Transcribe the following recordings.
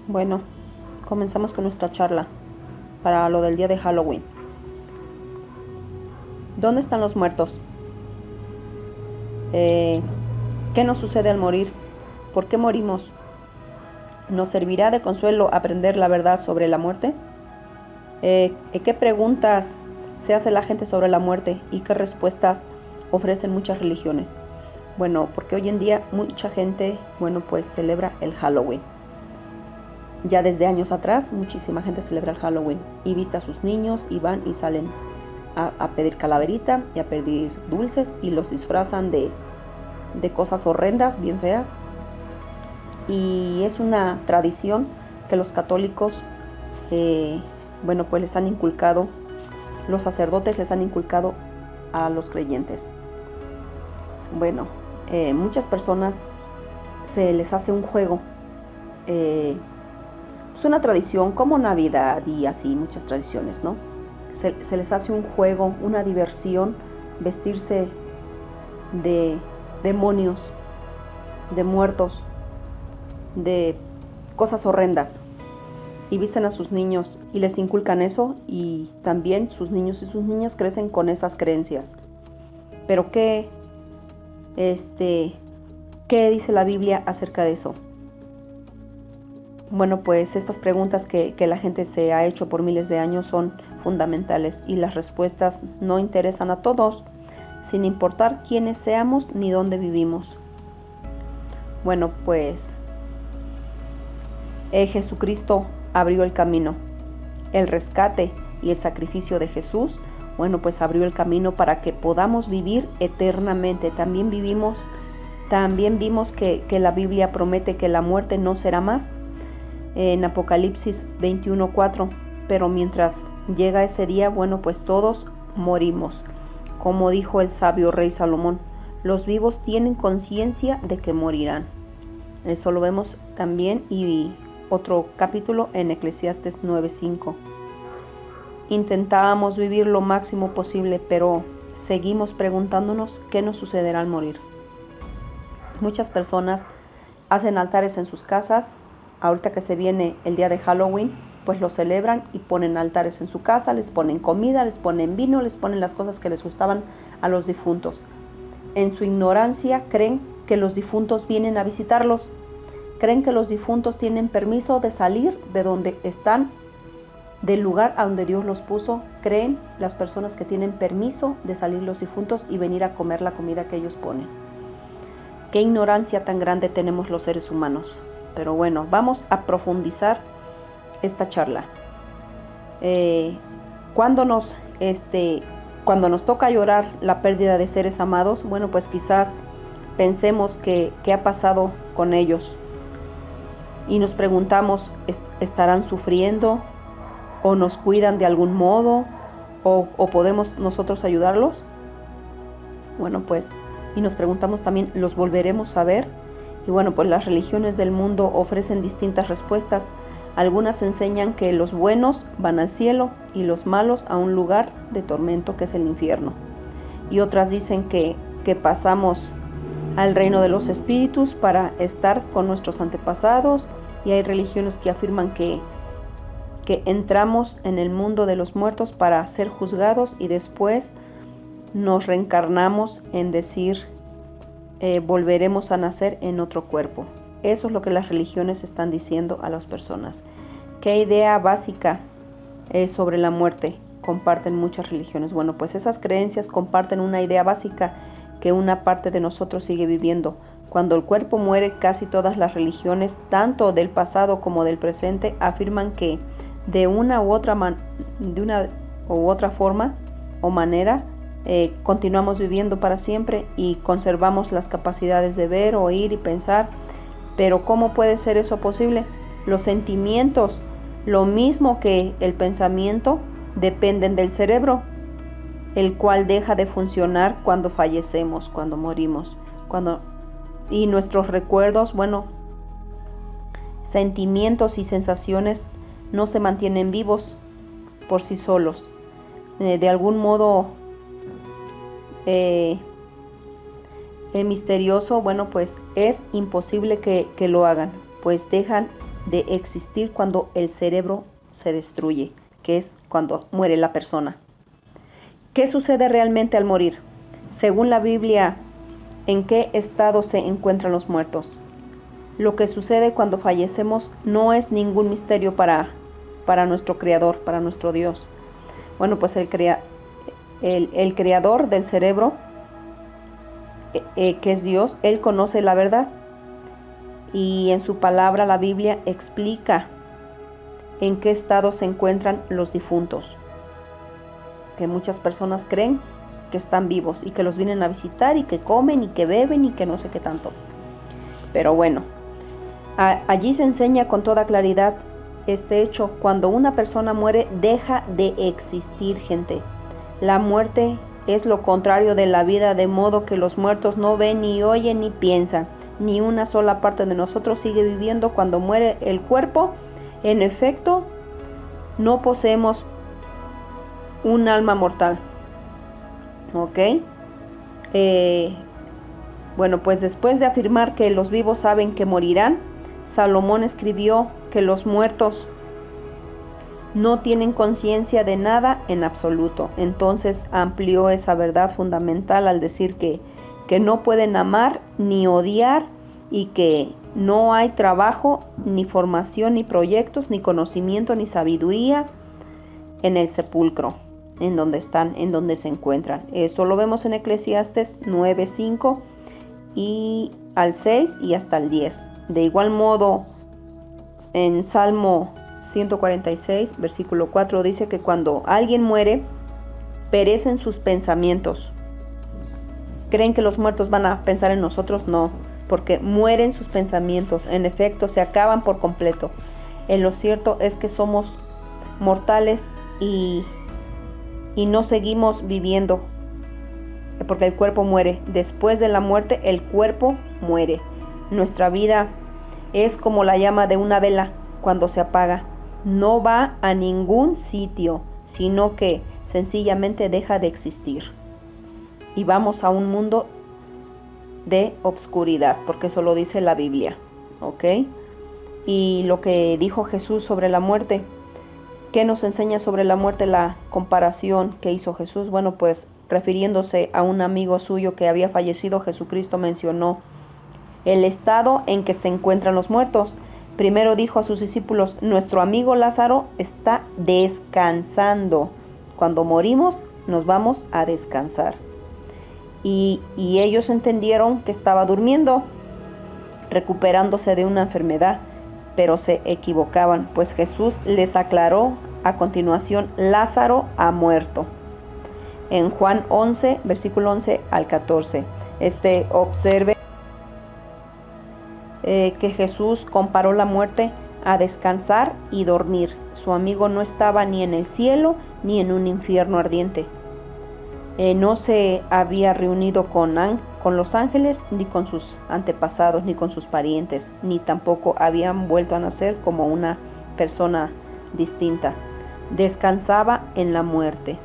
Bueno, comenzamos con nuestra charla para lo del día de Halloween. ¿Dónde están los muertos? ¿Qué nos sucede al morir? ¿Por qué morimos? ¿Nos servirá de consuelo aprender la verdad sobre la muerte? ¿Qué preguntas se hace la gente sobre la muerte y qué respuestas ofrecen muchas religiones? Bueno, porque hoy en día mucha gente, pues celebra el Halloween. Ya desde años atrás, muchísima gente celebra el Halloween y viste a sus niños y van y salen a pedir calaverita y a pedir dulces y los disfrazan de cosas horrendas, bien feas. Y es una tradición que los católicos, pues les han inculcado, los sacerdotes les han inculcado a los creyentes. Bueno, muchas personas se les hace un juego. Es una tradición como Navidad y así, muchas tradiciones, ¿no? Se les hace un juego, una diversión, vestirse de demonios, de muertos, de cosas horrendas. Y visten a sus niños y les inculcan eso, y también sus niños y sus niñas crecen con esas creencias. Pero ¿qué dice la Biblia acerca de eso? Bueno, pues estas preguntas que la gente se ha hecho por miles de años son fundamentales y las respuestas no interesan a todos, sin importar quiénes seamos ni dónde vivimos. Bueno, pues Jesucristo abrió el camino. El rescate y el sacrificio de Jesús, pues abrió el camino para que podamos vivir eternamente. También vimos que la Biblia promete que la muerte no será más. En Apocalipsis 21:4, pero mientras llega ese día, pues todos morimos. Como dijo el sabio rey Salomón, los vivos tienen conciencia de que morirán. Eso lo vemos también, y otro capítulo en Eclesiastes 9:5. Intentábamos vivir lo máximo posible, pero seguimos preguntándonos qué nos sucederá al morir. Muchas personas hacen altares en sus casas. Ahorita que se viene el día de Halloween, pues lo celebran y ponen altares en su casa, les ponen comida, les ponen vino, les ponen las cosas que les gustaban a los difuntos. En su ignorancia creen que los difuntos vienen a visitarlos, creen que los difuntos tienen permiso de salir de donde están, del lugar a donde Dios los puso. Creen las personas que tienen permiso de salir los difuntos y venir a comer la comida que ellos ponen. Qué ignorancia tan grande tenemos los seres humanos. Pero bueno, vamos a profundizar esta charla. Cuando nos toca llorar la pérdida de seres amados, pues quizás pensemos qué ha pasado con ellos. Y nos preguntamos, ¿estarán sufriendo? ¿O nos cuidan de algún modo? ¿O podemos nosotros ayudarlos? Y nos preguntamos también, ¿los volveremos a ver? Y pues las religiones del mundo ofrecen distintas respuestas. Algunas enseñan que los buenos van al cielo y los malos a un lugar de tormento que es el infierno. Y otras dicen que pasamos al reino de los espíritus para estar con nuestros antepasados. Y hay religiones que afirman que entramos en el mundo de los muertos para ser juzgados y después nos reencarnamos en decir, volveremos a nacer en otro cuerpo. Eso es lo que las religiones están diciendo a las personas. ¿Qué idea básica sobre la muerte comparten muchas religiones? Pues esas creencias comparten una idea básica que una parte de nosotros sigue viviendo. Cuando el cuerpo muere, casi todas las religiones, tanto del pasado como del presente, afirman que de una u otra forma o manera continuamos viviendo para siempre y conservamos las capacidades de ver, oír y pensar. Pero ¿cómo puede ser eso posible? Los sentimientos, lo mismo que el pensamiento, dependen del cerebro, el cual deja de funcionar cuando fallecemos, cuando morimos. Y nuestros recuerdos, sentimientos y sensaciones no se mantienen vivos por sí solos. De algún modo misterioso, pues es imposible que lo hagan, pues dejan de existir cuando el cerebro se destruye, que es cuando muere la persona. ¿Qué sucede realmente al morir? Según la Biblia, ¿en qué estado se encuentran los muertos? Lo que sucede cuando fallecemos no es ningún misterio para nuestro Creador, para nuestro Dios. Bueno, pues el Creador del cerebro, que es Dios, Él conoce la verdad. Y en su palabra, la Biblia, explica en qué estado se encuentran los difuntos. Que muchas personas creen que están vivos y que los vienen a visitar y que comen y que beben y que no sé qué tanto. Pero bueno, allí se enseña con toda claridad este hecho. Cuando una persona muere, deja de existir, gente. La muerte es lo contrario de la vida, de modo que los muertos no ven, ni oyen, ni piensan. Ni una sola parte de nosotros sigue viviendo cuando muere el cuerpo. En efecto, no poseemos un alma mortal. ¿Ok? Bueno, pues después de afirmar que los vivos saben que morirán, Salomón escribió que los muertos no tienen conciencia de nada en absoluto. Entonces amplió esa verdad fundamental al decir que no pueden amar ni odiar y que no hay trabajo, ni formación, ni proyectos, ni conocimiento, ni sabiduría en el sepulcro, en donde están, en donde se encuentran. Esto lo vemos en Eclesiastes 9:5 y al 6 y hasta el 10. De igual modo, en Salmo 146, versículo 4, dice que cuando alguien muere, perecen sus pensamientos. ¿Creen que los muertos van a pensar en nosotros? No, porque mueren sus pensamientos. En efecto, se acaban por completo. En lo cierto es que somos mortales y no seguimos viviendo, porque el cuerpo muere. Después de la muerte, el cuerpo muere. Nuestra vida es como la llama de una vela cuando se apaga. No va a ningún sitio, sino que sencillamente deja de existir. Y vamos a un mundo de obscuridad, porque eso lo dice la Biblia. ¿Ok? Y lo que dijo Jesús sobre la muerte, ¿qué nos enseña sobre la muerte la comparación que hizo Jesús? Bueno, pues refiriéndose a un amigo suyo que había fallecido, Jesucristo mencionó el estado en que se encuentran los muertos. Primero dijo a sus discípulos, nuestro amigo Lázaro está descansando. Cuando morimos, nos vamos a descansar. Y ellos entendieron que estaba durmiendo, recuperándose de una enfermedad, pero se equivocaban, pues Jesús les aclaró a continuación, Lázaro ha muerto. En Juan 11, versículo 11 al 14. Observe que Jesús comparó la muerte a descansar y dormir. Su amigo no estaba ni en el cielo ni en un infierno ardiente. No se había reunido con los ángeles, ni con sus antepasados, ni con sus parientes, ni tampoco habían vuelto a nacer como una persona distinta. Descansaba en la muerte.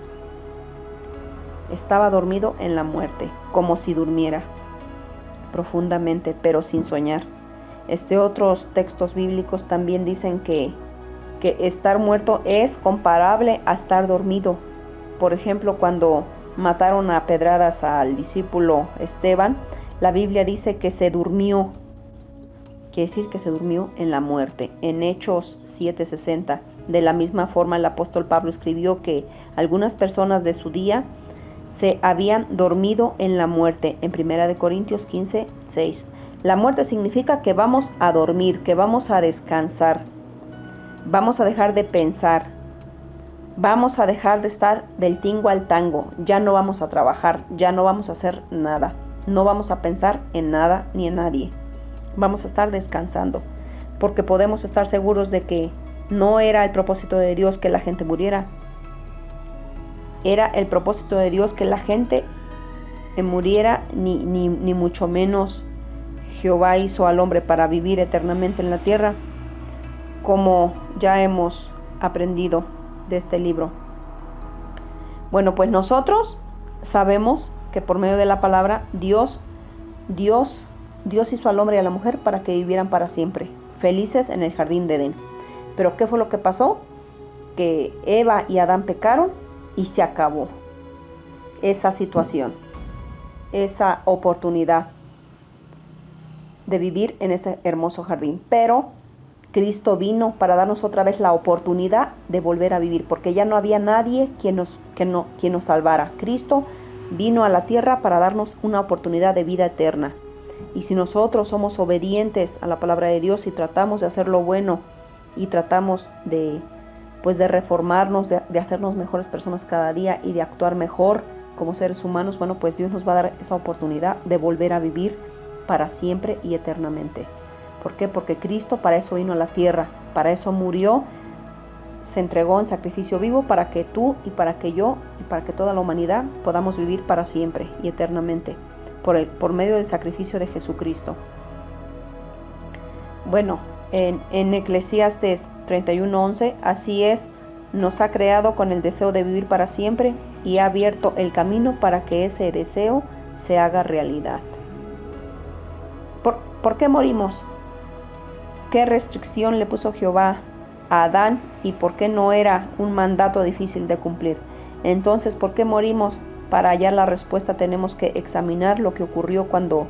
Estaba dormido en la muerte, como si durmiera profundamente, pero sin soñar. Otros textos bíblicos también dicen que estar muerto es comparable a estar dormido. Por ejemplo, cuando mataron a pedradas al discípulo Esteban, la Biblia dice que se durmió. Quiere decir que se durmió en la muerte. En Hechos 7:60, de la misma forma el apóstol Pablo escribió que algunas personas de su día se habían dormido en la muerte, en 1 Corintios 15:6. La muerte significa que vamos a dormir, que vamos a descansar, vamos a dejar de pensar, vamos a dejar de estar del tingo al tango, ya no vamos a trabajar, ya no vamos a hacer nada, no vamos a pensar en nada ni en nadie, vamos a estar descansando, porque podemos estar seguros de que no era el propósito de Dios que la gente muriera, era el propósito de Dios que la gente muriera, ni mucho menos Jehová hizo al hombre para vivir eternamente en la tierra, como ya hemos aprendido de este libro. Bueno, pues nosotros sabemos que por medio de la palabra Dios hizo al hombre y a la mujer para que vivieran para siempre, felices en el jardín de Edén. Pero ¿qué fue lo que pasó? Que Eva y Adán pecaron y se acabó esa situación, esa oportunidad de vivir en ese hermoso jardín. Pero Cristo vino para darnos otra vez la oportunidad de volver a vivir, porque ya no había nadie quien nos salvara. Cristo vino a la tierra para darnos una oportunidad de vida eterna. Y si nosotros somos obedientes a la palabra de Dios y tratamos de hacer lo bueno y tratamos de reformarnos, de hacernos mejores personas cada día y de actuar mejor como seres humanos, bueno, pues Dios nos va a dar esa oportunidad de volver a vivir para siempre y eternamente. ¿Por qué? Porque Cristo para eso vino a la tierra, para eso murió, se entregó en sacrificio vivo para que tú y para que yo y para que toda la humanidad podamos vivir para siempre y eternamente por medio del sacrificio de Jesucristo. Bueno, en Eclesiastes 31:11, así es, nos ha creado con el deseo de vivir para siempre y ha abierto el camino para que ese deseo se haga realidad. ¿Por qué morimos? ¿Qué restricción le puso Jehová a Adán y por qué no era un mandato difícil de cumplir? Entonces, ¿por qué morimos? Para hallar la respuesta tenemos que examinar lo que ocurrió cuando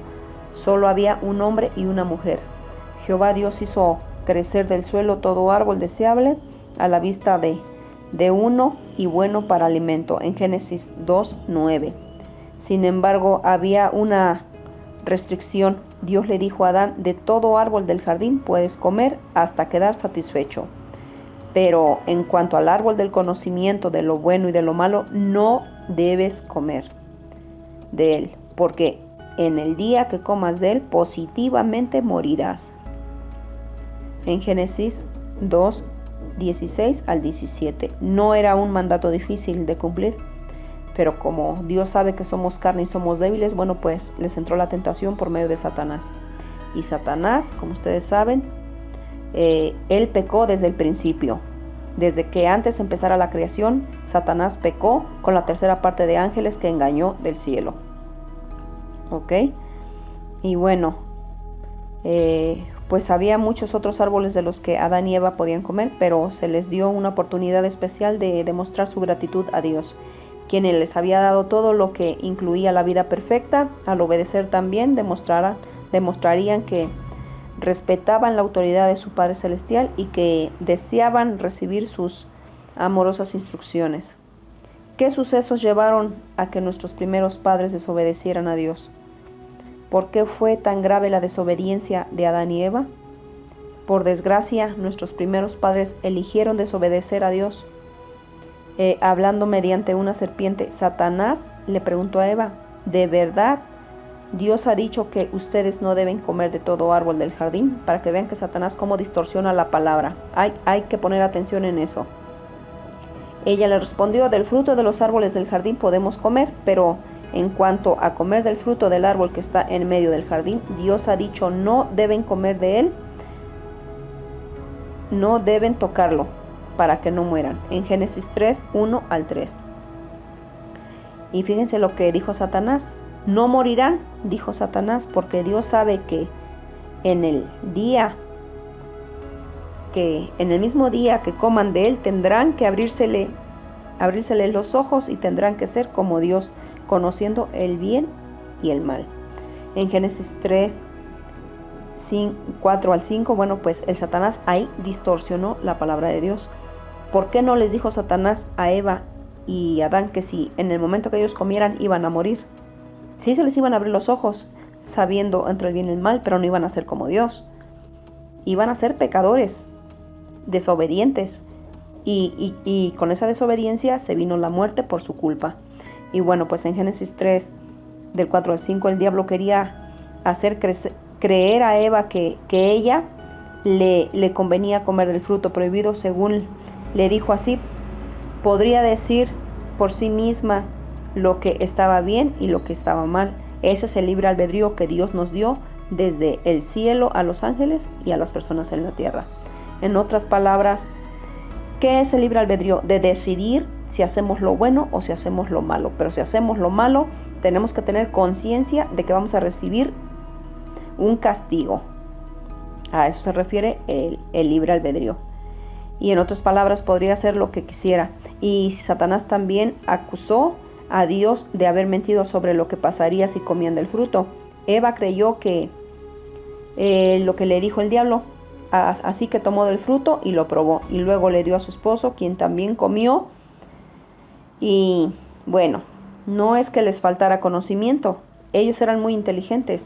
solo había un hombre y una mujer. Jehová Dios hizo crecer del suelo todo árbol deseable a la vista de uno y bueno para alimento, en Génesis 2:9. Sin embargo, había una restricción. Dios le dijo a Adán: de todo árbol del jardín puedes comer hasta quedar satisfecho, pero en cuanto al árbol del conocimiento de lo bueno y de lo malo, no debes comer de él, porque en el día que comas de él, positivamente morirás. En Génesis 2:16 al 17. No era un mandato difícil de cumplir, pero como Dios sabe que somos carne y somos débiles, bueno, pues les entró la tentación por medio de Satanás. Y Satanás, como ustedes saben, él pecó desde el principio. Desde que antes empezara la creación, Satanás pecó con la tercera parte de ángeles que engañó del cielo. ¿Ok? Y bueno, pues había muchos otros árboles de los que Adán y Eva podían comer, pero se les dio una oportunidad especial de demostrar su gratitud a Dios, quien les había dado todo lo que incluía la vida perfecta. Al obedecer también demostrarían que respetaban la autoridad de su Padre Celestial y que deseaban recibir sus amorosas instrucciones. ¿Qué sucesos llevaron a que nuestros primeros padres desobedecieran a Dios? ¿Por qué fue tan grave la desobediencia de Adán y Eva? Por desgracia, nuestros primeros padres eligieron desobedecer a Dios. Hablando mediante una serpiente, Satanás le preguntó a Eva: ¿de verdad Dios ha dicho que ustedes no deben comer de todo árbol del jardín? Para que vean que Satanás cómo distorsiona la palabra. Hay que poner atención en eso. Ella le respondió: del fruto de los árboles del jardín podemos comer, pero en cuanto a comer del fruto del árbol que está en medio del jardín, Dios ha dicho no deben comer de él, no deben tocarlo, para que no mueran. En Génesis 3:1 al 3. Y fíjense lo que dijo Satanás: no morirán, dijo Satanás, porque Dios sabe que en el mismo día que coman de él, tendrán que abrírsele los ojos y tendrán que ser como Dios, conociendo el bien y el mal. En Génesis 4 al 5, bueno, pues el Satanás ahí distorsionó la palabra de Dios. ¿Por qué no les dijo Satanás a Eva y Adán que si en el momento que ellos comieran iban a morir? Sí, se les iban a abrir los ojos, sabiendo entre el bien y el mal, pero no iban a ser como Dios. Iban a ser pecadores, desobedientes, y con esa desobediencia se vino la muerte por su culpa. Y bueno, pues en Génesis 3, del 4 al 5, el diablo quería hacer creer a Eva que ella le convenía comer del fruto prohibido. Según le dijo así, podría decir por sí misma lo que estaba bien y lo que estaba mal. Ese es el libre albedrío que Dios nos dio desde el cielo a los ángeles y a las personas en la tierra. En otras palabras, ¿qué es el libre albedrío? De decidir si hacemos lo bueno o si hacemos lo malo. Pero si hacemos lo malo, tenemos que tener conciencia de que vamos a recibir un castigo. A eso se refiere el libre albedrío. Y en otras palabras, podría hacer lo que quisiera. Y Satanás también acusó a Dios de haber mentido sobre lo que pasaría si comían del fruto. Eva creyó que lo que le dijo el diablo, así que tomó del fruto y lo probó. Y luego le dio a su esposo, quien también comió. Y bueno, no es que les faltara conocimiento. Ellos eran muy inteligentes.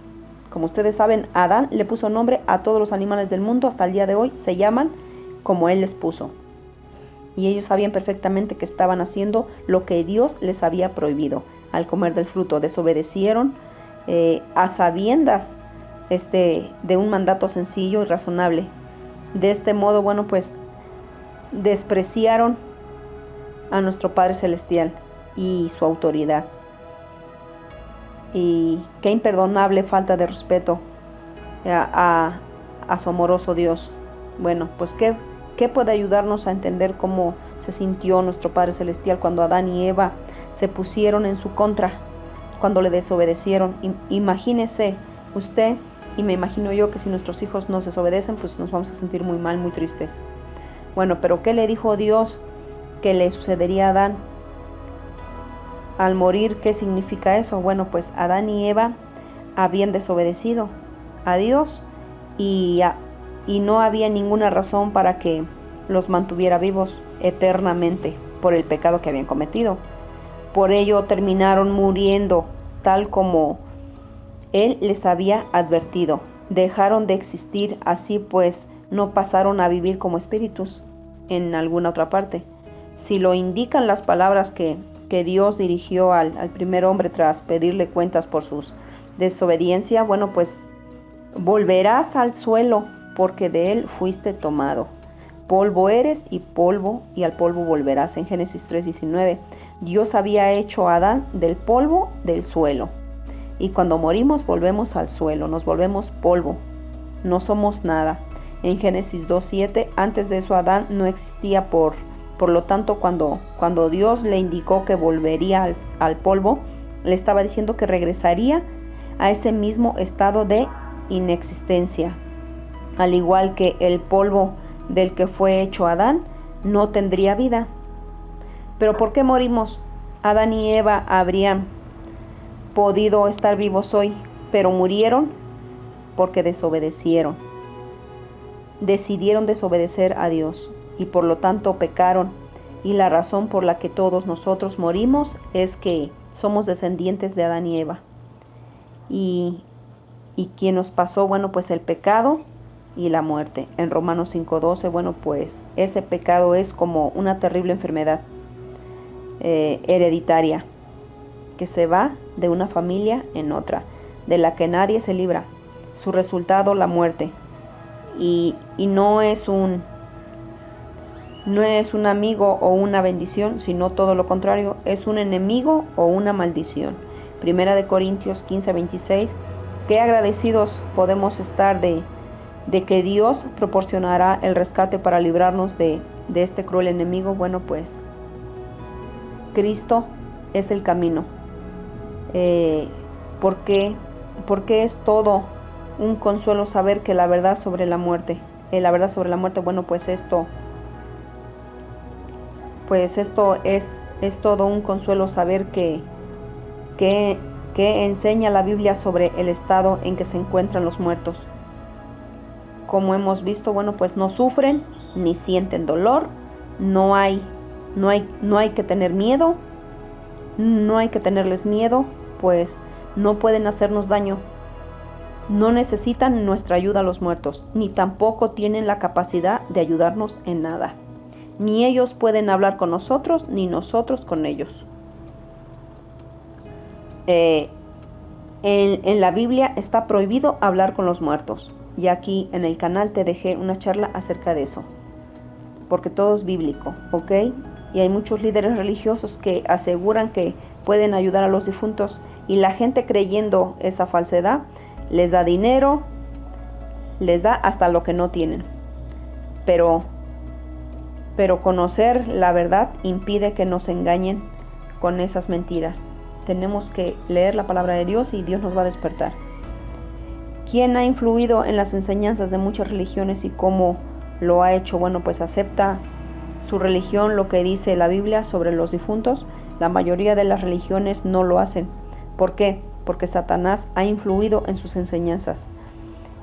Como ustedes saben, Adán le puso nombre a todos los animales del mundo. Hasta el día de hoy se llaman como él les puso. Y ellos sabían perfectamente que estaban haciendo lo que Dios les había prohibido. Al comer del fruto, desobedecieron a sabiendas de un mandato sencillo y razonable. De este modo, bueno, pues despreciaron a nuestro Padre Celestial y su autoridad. Y qué imperdonable falta de respeto a su amoroso Dios. Bueno, pues ¿qué puede ayudarnos a entender cómo se sintió nuestro Padre Celestial cuando Adán y Eva se pusieron en su contra, cuando le desobedecieron? Imagínese usted, y me imagino yo, que si nuestros hijos nos desobedecen, pues nos vamos a sentir muy mal, muy tristes. Bueno, pero ¿qué le dijo Dios que le sucedería a Adán al morir? ¿Qué significa eso? Bueno, pues Adán y Eva habían desobedecido a Dios y no había ninguna razón para que los mantuviera vivos eternamente por el pecado que habían cometido. Por ello terminaron muriendo tal como Él les había advertido. Dejaron de existir, así pues no pasaron a vivir como espíritus en alguna otra parte. Si lo indican las palabras que Dios dirigió al primer hombre tras pedirle cuentas por sus desobediencia, bueno, pues volverás al suelo, porque de él fuiste tomado. Polvo eres y al polvo volverás. En Génesis 3:19, Dios había hecho a Adán del polvo del suelo. Y cuando morimos volvemos al suelo, nos volvemos polvo, no somos nada. En Génesis 2:7, antes de eso Adán no existía, por lo tanto cuando Dios le indicó que volvería al polvo, le estaba diciendo que regresaría a ese mismo estado de inexistencia. Al igual que el polvo del que fue hecho Adán, no tendría vida. ¿Pero por qué morimos? Adán y Eva habrían podido estar vivos hoy, pero murieron porque desobedecieron. Decidieron desobedecer a Dios y por lo tanto pecaron. Y la razón por la que todos nosotros morimos es que somos descendientes de Adán y Eva. ¿Y quién nos pasó? Bueno, pues el pecado y la muerte. En Romanos 5:12, bueno, pues ese pecado es como una terrible enfermedad hereditaria que se va de una familia en otra, de la que nadie se libra. Su resultado, la muerte. Y no es un amigo o una bendición, sino todo lo contrario, es un enemigo o una maldición. Primera de Corintios 15:26. Qué agradecidos podemos estar de que Dios proporcionará el rescate para librarnos de este cruel enemigo. Bueno, pues Cristo es el camino. ¿Por qué es todo un consuelo saber que la verdad sobre la muerte? Bueno, pues esto es todo un consuelo saber que enseña la Biblia sobre el estado en que se encuentran los muertos. Como hemos visto, bueno, pues no sufren ni sienten dolor, no hay que tener miedo, no hay que tenerles miedo, pues no pueden hacernos daño. No necesitan nuestra ayuda los muertos, ni tampoco tienen la capacidad de ayudarnos en nada. Ni ellos pueden hablar con nosotros, ni nosotros con ellos. En la Biblia está prohibido hablar con los muertos. Y aquí en el canal te dejé una charla acerca de eso. Porque todo es bíblico, ¿ok? Y hay muchos líderes religiosos que aseguran que pueden ayudar a los difuntos. Y la gente, creyendo esa falsedad, les da dinero, les da hasta lo que no tienen. Pero conocer la verdad impide que nos engañen con esas mentiras. Tenemos que leer la palabra de Dios y Dios nos va a despertar. ¿Quién ha influido en las enseñanzas de muchas religiones y cómo lo ha hecho? Bueno, pues acepta su religión lo que dice la Biblia sobre los difuntos. La mayoría de las religiones no lo hacen. ¿Por qué? Porque Satanás ha influido en sus enseñanzas.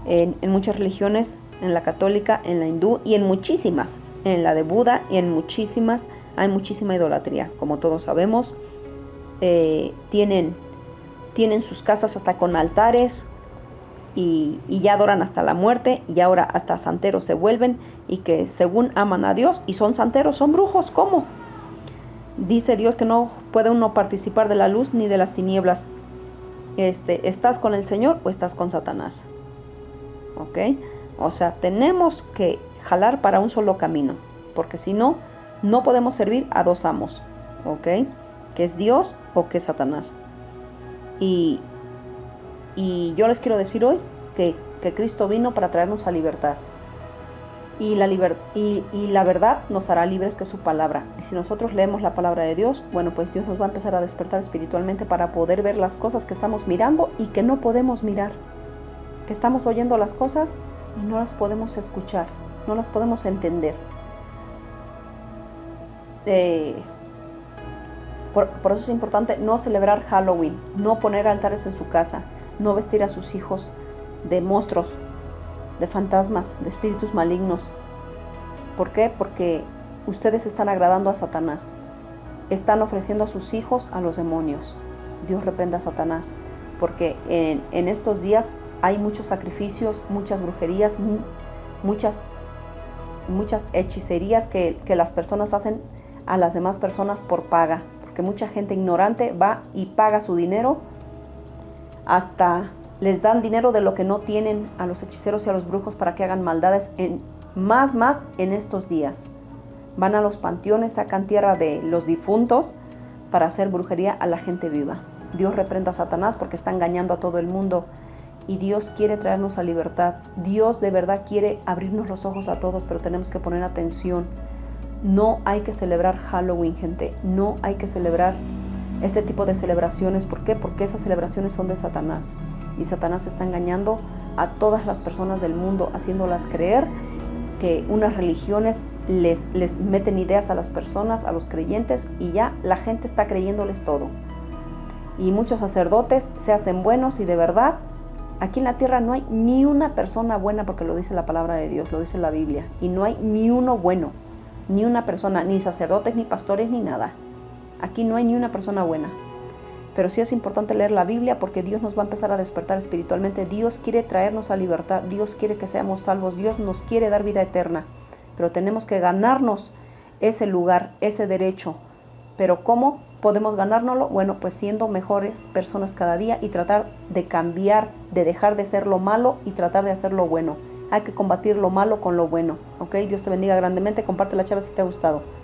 En muchas religiones, en la católica, en la hindú y en muchísimas, en la de Buda y en muchísimas, hay muchísima idolatría. Como todos sabemos, tienen sus casas hasta con altares y ya adoran hasta la muerte, y ahora hasta santeros se vuelven, y que según aman a Dios y son santeros, son brujos. ¿Cómo? Dice Dios que no puede uno participar de la luz ni de las tinieblas. ¿Estás con el Señor o estás con Satanás? ¿Ok? O sea, tenemos que jalar para un solo camino, porque si no, no podemos servir a dos amos, ¿ok? Que es Dios o que es Satanás. Y yo les quiero decir hoy que Cristo vino para traernos a libertad. Y la verdad nos hará libres, que es su palabra. Y si nosotros leemos la palabra de Dios, bueno, pues Dios nos va a empezar a despertar espiritualmente para poder ver las cosas que estamos mirando y que no podemos mirar. Que estamos oyendo las cosas y no las podemos escuchar, no las podemos entender. Por eso es importante no celebrar Halloween, no poner altares en su casa, no vestir a sus hijos de monstruos, de fantasmas, de espíritus malignos. ¿Por qué? Porque ustedes están agradando a Satanás. Están ofreciendo a sus hijos a los demonios. Dios reprenda a Satanás, porque en estos días hay muchos sacrificios, muchas brujerías, muchas hechicerías que las personas hacen a las demás personas por paga. Porque mucha gente ignorante va y paga su dinero, hasta les dan dinero de lo que no tienen a los hechiceros y a los brujos para que hagan maldades más en estos días. Van a los panteones, sacan tierra de los difuntos para hacer brujería a la gente viva. Dios reprenda a Satanás porque está engañando a todo el mundo, y Dios quiere traernos a libertad. Dios de verdad quiere abrirnos los ojos a todos, pero tenemos que poner atención. No hay que celebrar Halloween, gente. No hay que celebrar ese tipo de celebraciones. ¿Por qué? Porque esas celebraciones son de Satanás. Y Satanás está engañando a todas las personas del mundo, haciéndolas creer que unas religiones les meten ideas a las personas, a los creyentes, y ya la gente está creyéndoles todo. Y muchos sacerdotes se hacen buenos, y de verdad, aquí en la tierra no hay ni una persona buena, porque lo dice la palabra de Dios, lo dice la Biblia. Y no hay ni uno bueno, ni una persona, ni sacerdotes, ni pastores, ni nada. Aquí no hay ni una persona buena. Pero sí es importante leer la Biblia, porque Dios nos va a empezar a despertar espiritualmente. Dios quiere traernos a libertad. Dios quiere que seamos salvos. Dios nos quiere dar vida eterna. Pero tenemos que ganarnos ese lugar, ese derecho. ¿Pero cómo podemos ganárnoslo? Bueno, pues siendo mejores personas cada día y tratar de cambiar, de dejar de ser lo malo y tratar de hacer lo bueno. Hay que combatir lo malo con lo bueno. ¿Ok? Dios te bendiga grandemente. Comparte la charla si te ha gustado.